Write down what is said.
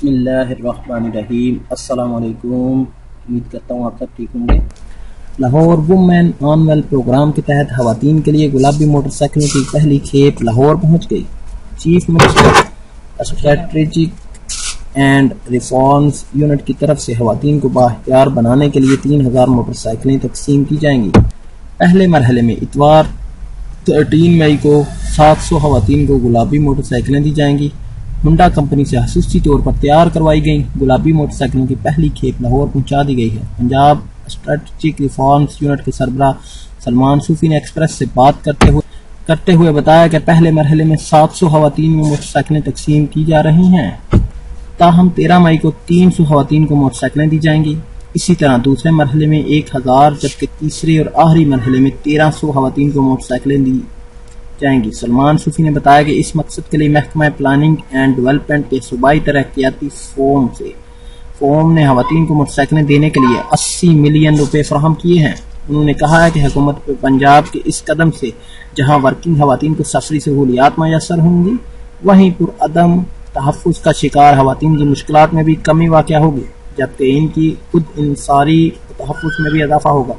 बिस्मिल्लाहिर्रहमानिर्रहीम। अस्सलाम वालेकुम। उम्मीद करता हूँ आप सब ठीक होंगे। Lahore women on well programme के तहत खवातीन के लिए गुलाबी मोटरसाइकिलों की पहली खेप लाहौर पहुँच गई। Chief minister strategic and reforms unit की तरफ से खवातीन को बाइख्तियार बनाने के लिए 3000 मोटरसाइकिलें तकसीम की जाएंगी। पहले मरहले में इतवार 13 मई को 700 खवातीन को गुलाबी मोटरसाइकिलें दी जाएंगी। हुंडा कंपनी से खसूसी तौर पर तैयार करवाई गई गुलाबी मोटरसाइकिलों की पहली खेप लाहौर पहुंचा दी गई है। पंजाब स्ट्रेटजिक रिफॉर्म्स यूनिट के सरबराह सलमान सूफी ने एक्सप्रेस से बात करते हुए बताया कि पहले मरहले में 700 खवातीन में मोटरसाइकिलें तकसीम की जा रही हैं। ताहम 13 मई को 300 खवातीन को मोटरसाइकिलें दी जाएंगी। इसी तरह दूसरे मरहले में 1000 जबकि तीसरे और आखिरी मरहले में 1300 खवातीन को मोटरसाइकिलें दी जाएंगी। सलमान सूफी ने बताया कि इस मकसद के लिए महकमा प्लानिंग एंड डेवलपमेंट के सूबाई तरक्याती फोम ने खवातीन को मोटरसाइकिलें देने के लिए 80 मिलियन रुपए फराहम किए हैं। उन्होंने कहा है कि हुकूमत पंजाब के इस कदम से जहां वर्किंग खवातीन को सफरी सहूलियात मैसर होंगी, वहीं पुरअदम तहफ़्फ़ुज़ का शिकार खवातीन की मुश्किलात में भी कमी वाक़या होगी, जबकि इनकी खुद इंसारी तहफ़्फ़ुज़ में भी इजाफा होगा।